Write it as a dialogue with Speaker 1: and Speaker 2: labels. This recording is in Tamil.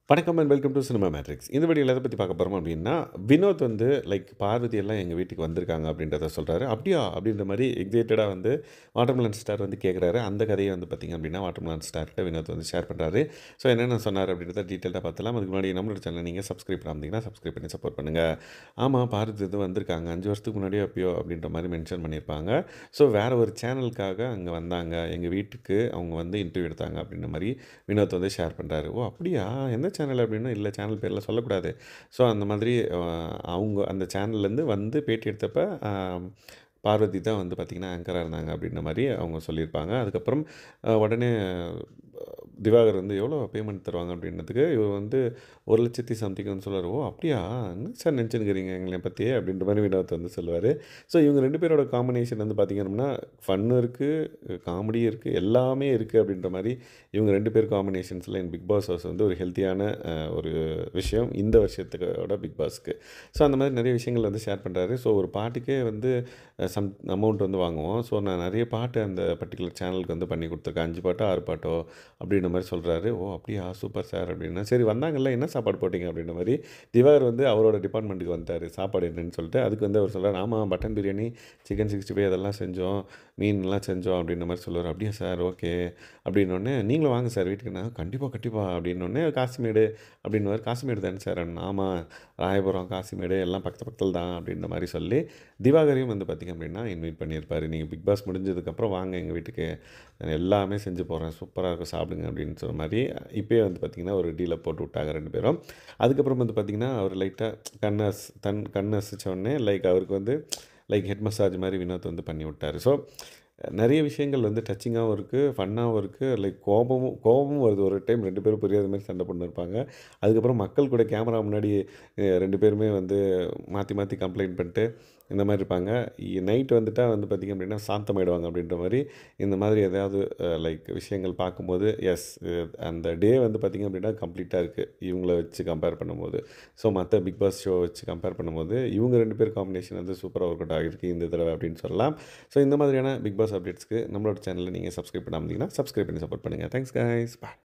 Speaker 1: வணக்கம் and welcome to cinema matrix. இந்த வீடியோல எத பத்தி பார்க்க போறோம் அப்டின்னா, வினோத் வந்து பார்வதி எல்லாம் எங்க வீட்டுக்கு வந்திருக்காங்க அப்டின்றத சொல்றாரு. "அப்படியா?" அப்படின்ற மாரி எக்ஸைட்டடா வாட்டர்மெலன் ஸ்டார் கேட்குறாரு. அந்த கதைய பார்த்தீங்க அப்டின்னா, வாட்டர்மெலன் ஸ்டார்கிட்ட வினோத் ஷேர் பண்றாரு. ஸோ என்னென்ன சொன்னாரு அப்டின்றத டீட்டெயில்டா பார்த்துடலாம். அதுக்கு முன்னாடி நம்மளோட சேனல நீங்க சப்ஸ்கிரைப் பண்ணாம இருந்தீங்கன்னா, சப்ஸ்கிரைப் பண்ணி சப்போர்ட் பண்ணுங்க. ஆமா, பார்வதி வந்திருக்காங்க. 5 வருஷத்துக்கு முன்னாடியோ எப்பயோ அப்டின்ற மாரி மென்ஷன் பண்ணியிருப்பாங்க. ஸோ வேற ஒரு சேனலுக்காக அங்க வந்தாங்க. எங்க வீட்டுக்கு அவங்க இன்டர்வியூ எடுத்தாங்க அப்டின்ற மாரி வினோத் ஷேர் பண்றாரு. "ஓ! அப்படியா? எந்த சேனல்?" அப்படின்னா, "இல்ல சேனல் பேர்லாம் சொல்லக்கூடாது." ஸோ அந்த மாதிரி அவங்க அந்த சேனல்லேருந்து பேட்டி எடுத்தப்ப, பார்வதி தான் பார்த்தீங்கன்னா, ஆங்கரா இருந்தாங்க அப்படின்ற மாரி அவங்க சொல்லியிருப்பாங்க. அதுக்கப்புறம் உடனே திவாகர் "எவ்வளோ பேமெண்ட் தருவாங்க?" அப்படின்னதுக்கு, இவர் 1,00,000 சம்திங்ன்னு சொல்லுவாரு. "ஓ! அப்படியா? என்ன சார் நெனச்சுன்னுக்கிறீங்க எங்கள பத்தி?" அப்படின்ற மாரி வினோத் சொல்லுவாரு. ஸோ இவங்க 2 பேரோட காம்பினேஷன் பார்த்தீங்க அப்படின்னா, ஃபன்னும் இருக்கு, காமெடியும் இருக்கு, எல்லாமே இருக்கு அப்படின்ற மாரி இவங்க 2 பேர் காம்பினேஷன்ஸ்ல பிக் பாஸ் ஹவுஸ் ஒரு ஹெல்த்தியான ஒரு விஷயம் இந்த வருஷத்துக்கோட பிக் பாஸ்க்கு. ஸோ அந்த மாதிரி நிறைய விஷயங்கள் ஷேர் பண்றாரு. ஸோ ஒரு பாட்டுக்கே சம் அமௌண்ட் வாங்குவோம். ஸோ நான் நிறைய பாட்டு அந்த பர்ட்டிகுலர் சேனலுக்கு பண்ணி கொடுத்துருக்கேன். 5 பாட்டோ, 6 பாட்டோ அப்படின்ற மாரி சொல்றாரு. "ஓ! அப்படியா? சூப்பர் சார்" அப்படின்னா, "சரி வந்தாங்கல்ல, என்ன சாப்பாடு போட்டீங்க?" அப்படின்ற மாரி திவாகர் அவரோட டிபார்ட்மெண்ட்டுக்கு வந்துட்டாரு. சாப்பாடு என்னன்னு சொல்லிட்டு. அதுக்கு அவர் சொல்றாரு, "ஆமா, மட்டன் பிரியாணி, சிக்கன் 65 அதெல்லாம் செஞ்சோம். மீன்லாம் செஞ்சோம்." அப்படின்ற மாரி சொல்லுவாரு. "அப்படியா சார்? ஓகே." அப்படின்னோடனே, "நீங்களும் வாங்க சார் வீட்டுக்குன்னா." "கண்டிப்பா, கண்டிப்பா." அப்படின்னோடனே, "காசிமேடு அப்படின்னுவாரு." "காசிமேடு தானே சார்?" "ஆமா, ராயபுரம், காசிமேடு எல்லாம் பக்கத்து பக்கத்துல தான்." அப்படின்ற மாரி சொல்லி, திவாகரையும் பார்த்தீங்க அப்படின்னா இன்வைட் பண்ணியிருப்பாரு. "நீங்க பிக் பாஸ் முடிஞ்சதுக்கப்புறம் வாங்க எங்க வீட்டுக்கு. நான் எல்லாமே செஞ்சு போடுறேன். சூப்பரா இருக்கும் சாப்பிடுங்க." அப்படின்னு சொன்ன மாரி, இப்பயே பார்த்தீங்கன்னா, ஒரு டீல போட்டு விட்டாங்க 2 பேரும். அதுக்கப்புறம் பார்த்தீங்கன்னா, அவர் லைட்டா கண் அசைச்ச உடனே அவருக்கு ஹெட் மசாஜ் மாரி வினோத் பண்ணி விட்டாரு. ஸோ நெறைய விஷயங்கள் டச்சிங்காவும் இருக்கு, ஃபன்னாவும் இருக்கு. கோபமும் கோபமும் வருது. ஒரு டைம் 2 பேரும் புரியாத மாரி சண்டை போட்டுருப்பாங்க. அதுக்கப்புறம் மக்கள் கூட கேமரா முன்னாடி 2 பேருமே மாத்தி மாத்தி கம்ப்ளைண்ட் பண்ணிட்டு, இந்த மாரி இருப்பாங்க. நைட் வந்துட்டா பார்த்தீங்க அப்படின்னா, சாந்தமாயிடுவாங்க அப்படின்ற மாரி, இந்த மாதிரி எதையாவது விஷயங்கள் பார்க்கும்போது, எஸ், அந்த டே பார்த்தீங்க அப்படின்னா கம்ப்ளீட்டா இருக்கு. இவங்கள வச்சு கம்பேர் பண்ணும்போது. ஸோ மத்த பிக் பாஸ் ஷோ வச்சு கம்பேர் பண்ணும்போது, இவங்க 2 பேர் காம்பினேஷன் சூப்பரா ஒர்க் அவுட் ஆகிருக்கு இந்த தடவ அப்படின்னு சொல்லலாம். ஸோ இந்த மாதிரியான பிக் பாஸ் அப்டேட்ஸ்க்கு நம்மளோட சேனலை நீங்கள் சப்ஸ்கிரைப் பண்ணாம இருந்தீங்கன்னா, சப்ஸ்கிரைப் பண்ணி சப்போர்ட் பண்ணுங்கள். Thanks guys. பாய்.